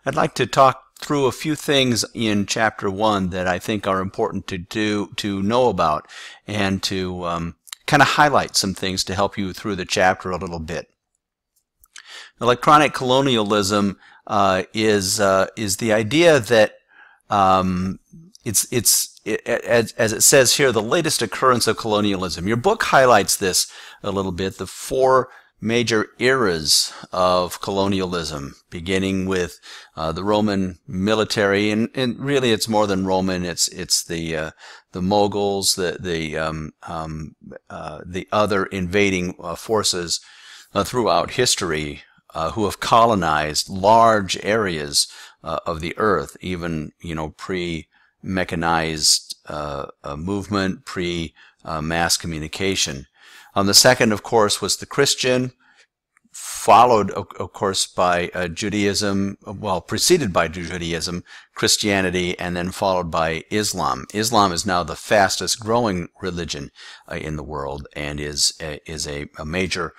I'd like to talk through a few things in Chapter 1 that I think are important to know about, and to kind of highlight some things to help you through the chapter a little bit. Electronic colonialism is the idea that as it says here, the latest occurrence of colonialism. Your book highlights this a little bit, the four major eras of colonialism, beginning with the Roman military, and really it's more than Roman. It's the Moguls, the other invading forces throughout history who have colonized large areas of the earth, even pre-mechanized movement, pre-mass communication. The second, of course, was the Christian, followed, of course, by Judaism, well, preceded by Judaism, Christianity, and then followed by Islam. Islam is now the fastest growing religion in the world, and is a major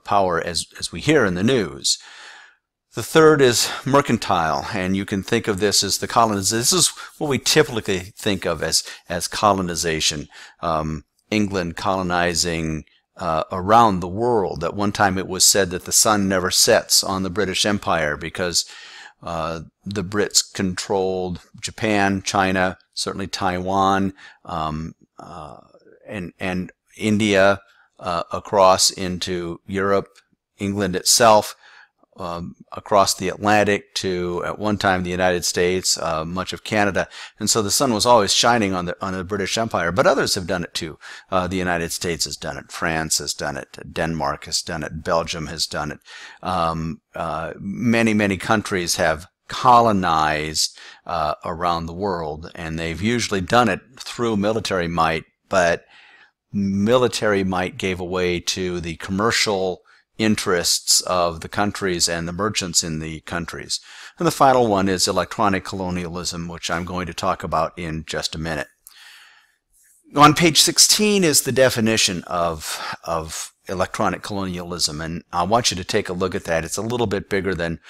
power, as we hear in the news. The third is mercantile, and you can think of this as the colonization. This is what we typically think of as colonization. England colonizing around the world. At one time it was said that the sun never sets on the British Empire because the Brits controlled Japan, China, certainly Taiwan, and India, across into Europe, England itself, across the Atlantic to, at one time, the United States, much of Canada. And so the sun was always shining on the British Empire. But others have done it too. The United States has done it. France has done it. Denmark has done it. Belgium has done it. Many countries have colonized around the world, and they've usually done it through military might, but military might gave way to the commercial interests of the countries and the merchants in the countries. And the final one is electronic colonialism, which I'm going to talk about in just a minute. On page 16 is the definition of electronic colonialism, and I want you to take a look at that. It's a little bit bigger than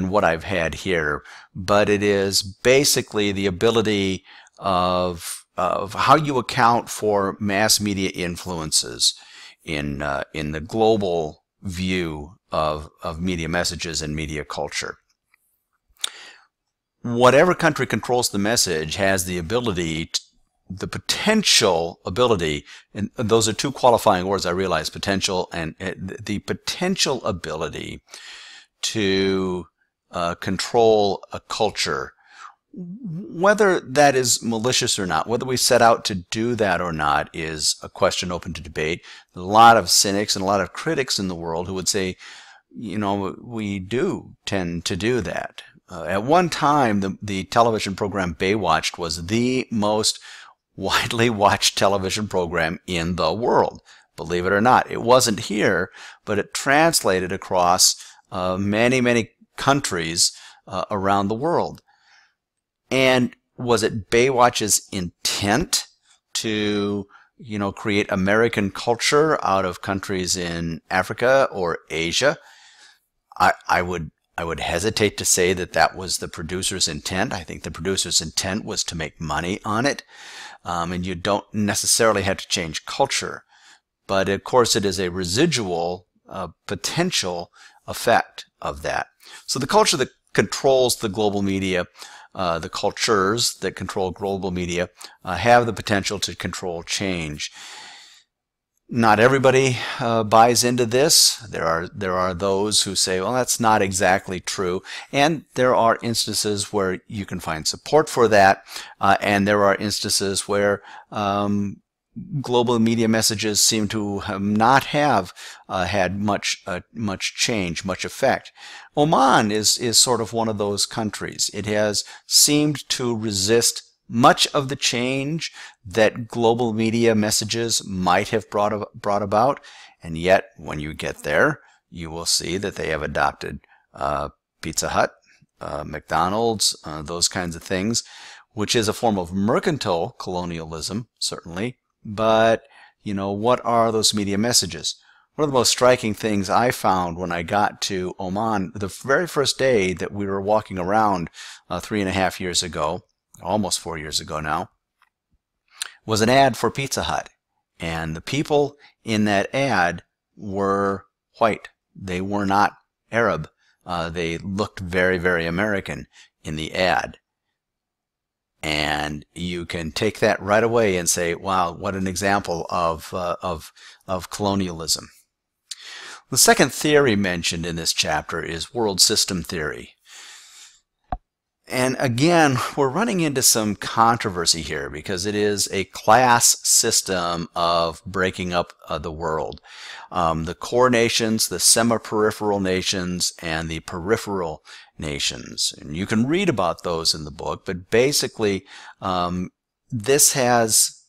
what I've had here, but it is basically the ability of how you account for mass media influences in the global view of media messages and media culture. Whatever country controls the message has the ability, the potential ability, and those are two qualifying words, I realize, potential, and the potential ability to control a culture. Whether that is malicious or not, whether we set out to do that or not, is a question open to debate. There's a lot of cynics and a lot of critics in the world who would say, we do tend to do that. At one time, the television program Baywatched was the most widely watched television program in the world. Believe it or not, it wasn't here, but it translated across many countries around the world. And was it Baywatch's intent to, create American culture out of countries in Africa or Asia? I would hesitate to say that was the producer's intent. I think the producer's intent was to make money on it. And you don't necessarily have to change culture. But of course it is a residual potential effect of that. So the culture that controls the global media, the cultures that control global media, have the potential to control change. Not everybody buys into this. There are those who say, well, that's not exactly true. And there are instances where you can find support for that. And there are instances where global media messages seem to not have had much change, much effect. Oman is sort of one of those countries. It has seemed to resist much of the change that global media messages might have brought about, and yet when you get there, you will see that they have adopted Pizza Hut, McDonald's, those kinds of things, which is a form of mercantile colonialism, certainly. But, what are those media messages? One of the most striking things I found when I got to Oman, the very first day that we were walking around 3.5 years ago, almost 4 years ago now, was an ad for Pizza Hut. And the people in that ad were white. They were not Arab. They looked very, very American in the ad. And you can take that right away and say, wow, what an example of colonialism. The second theory mentioned in this chapter is world system theory. And again, we're running into some controversy here because it is a class system of breaking up the world. The core nations, the semi-peripheral nations, and the peripheral nations. And you can read about those in the book, but basically this has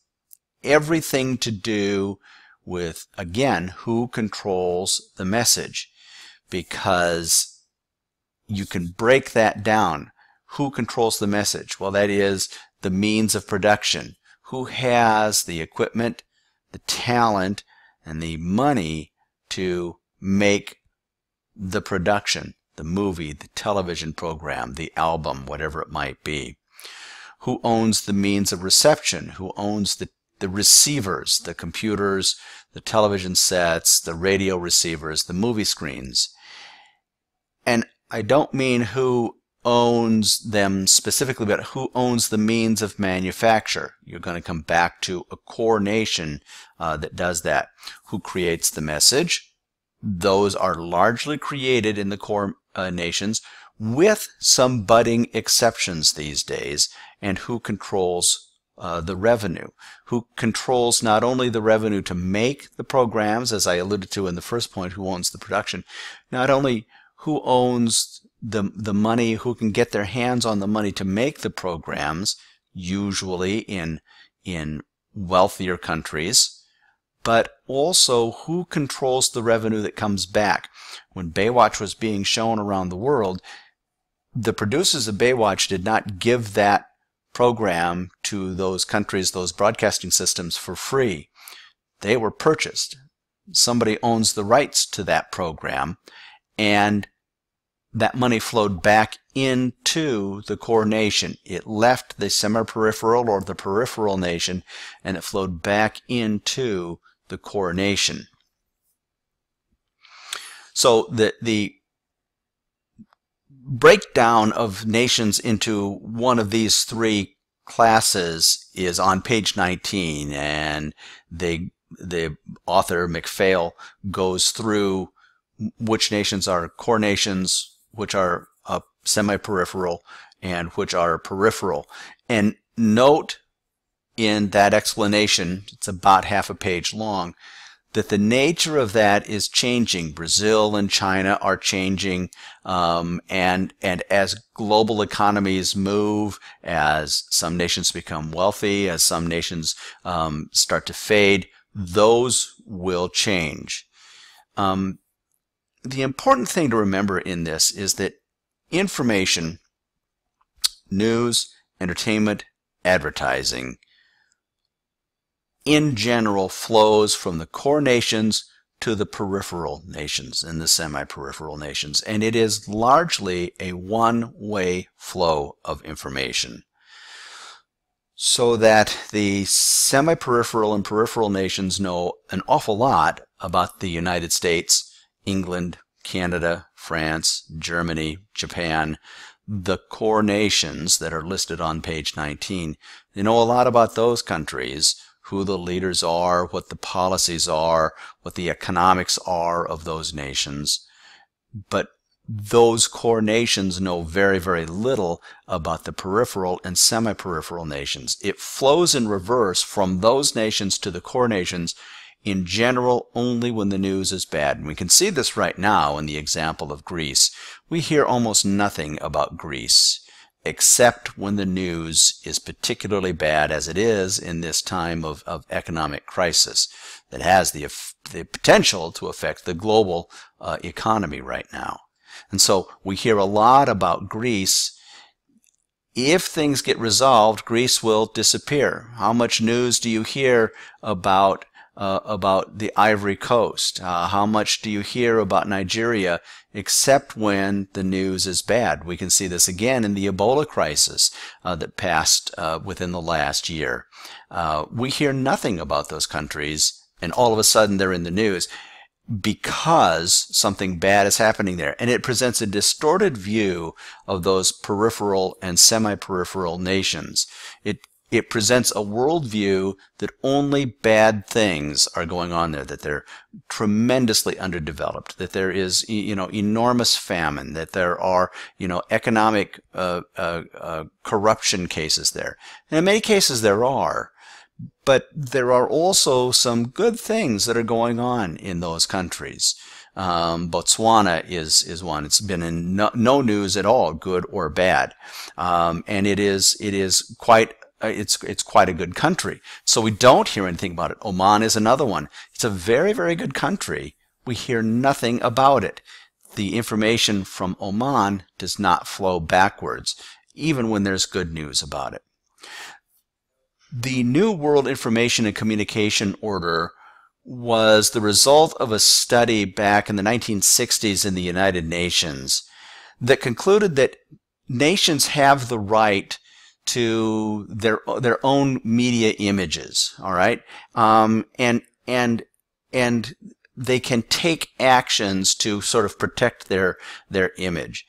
everything to do with, again, who controls the message, because you can break that down. Who controls the message? Well, that is the means of production. Who has the equipment, the talent, and the money to make the production, the movie, the television program, the album, whatever it might be? Who owns the means of reception? Who owns the receivers, the computers, the television sets, the radio receivers, the movie screens? And I don't mean who owns them specifically, but who owns the means of manufacture. You're going to come back to a core nation that does that. Who creates the message? Those are largely created in the core nations, with some budding exceptions these days. And who controls the revenue? Who controls not only the revenue to make the programs, as I alluded to in the first point, who owns the production, not only who owns the money, who can get their hands on the money to make the programs, usually in wealthier countries, but also who controls the revenue that comes back. When Baywatch was being shown around the world, the producers of Baywatch did not give that program to those countries, those broadcasting systems, for free. They were purchased. Somebody owns the rights to that program, and that money flowed back into the core nation. It left the semi-peripheral or the peripheral nation, and it flowed back into the core nation. So the breakdown of nations into one of these three classes is on page 19, and the author, McPhail, goes through which nations are core nations, which are semi-peripheral, and which are peripheral. And note in that explanation, it's about half a page long, that the nature of that is changing. Brazil and China are changing, and as global economies move, as some nations become wealthy, as some nations start to fade, those will change. The important thing to remember in this is that information, news, entertainment, advertising, in general flows from the core nations to the peripheral nations and the semi-peripheral nations. And it is largely a one-way flow of information. So that the semi-peripheral and peripheral nations know an awful lot about the United States, England, Canada, France, Germany, Japan, the core nations that are listed on page 19. They know a lot about those countries, who the leaders are, what the policies are, what the economics are of those nations. But those core nations know very, very little about the peripheral and semi-peripheral nations. It flows in reverse from those nations to the core nations, in general, only when the news is bad. And we can see this right now in the example of Greece. We hear almost nothing about Greece, except when the news is particularly bad, as it is in this time of economic crisis that has the potential to affect the global economy right now. And so we hear a lot about Greece. If things get resolved, Greece will disappear. How much news do you hear about about the Ivory Coast? How much do you hear about Nigeria except when the news is bad? We can see this again in the Ebola crisis that passed within the last year. We hear nothing about those countries, and all of a sudden they're in the news because something bad is happening there. And it presents a distorted view of those peripheral and semi-peripheral nations. It presents a worldview that only bad things are going on there, that they're tremendously underdeveloped, that there is, enormous famine, that there are, economic corruption cases there. And in many cases there are. But there are also some good things that are going on in those countries. Botswana is one. It's been in no news at all, good or bad, and it is quite. It's quite a good country. So we don't hear anything about it. Oman is another one. It's a very, very good country. We hear nothing about it. The information from Oman does not flow backwards, even when there's good news about it. The New World Information and Communication Order was the result of a study back in the 1960s in the United Nations that concluded that nations have the right to their own media images, all right, and they can take actions to sort of protect their image.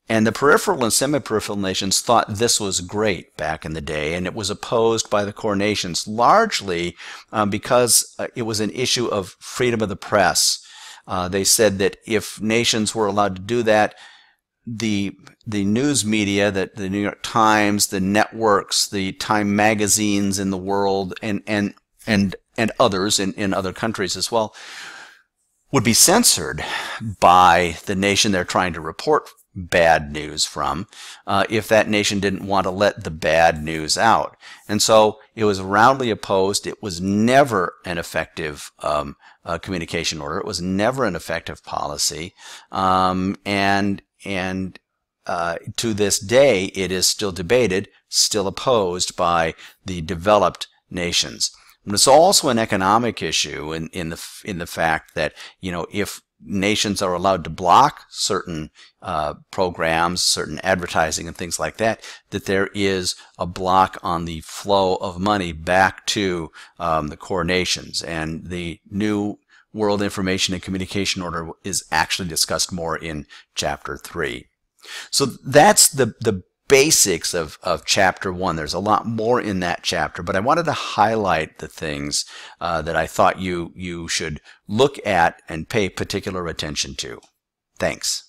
And the peripheral and semi-peripheral nations thought this was great back in the day, and it was opposed by the core nations largely because it was an issue of freedom of the press. They said that if nations were allowed to do that, the news media, that the New York Times, the networks, the Time magazines in the world, and others in other countries as well, would be censored by the nation they're trying to report bad news from, if that nation didn't want to let the bad news out. And so it was roundly opposed. It was never an effective communication order. It was never an effective policy. And to this day, it is still debated, still opposed by the developed nations. But it's also an economic issue in the fact that, if nations are allowed to block certain programs, certain advertising and things like that, that there is a block on the flow of money back to the core nations. And the New World Information and Communication Order is actually discussed more in Chapter 3. So that's the basics of Chapter 1. There's a lot more in that chapter, but I wanted to highlight the things that I thought you should look at and pay particular attention to. Thanks.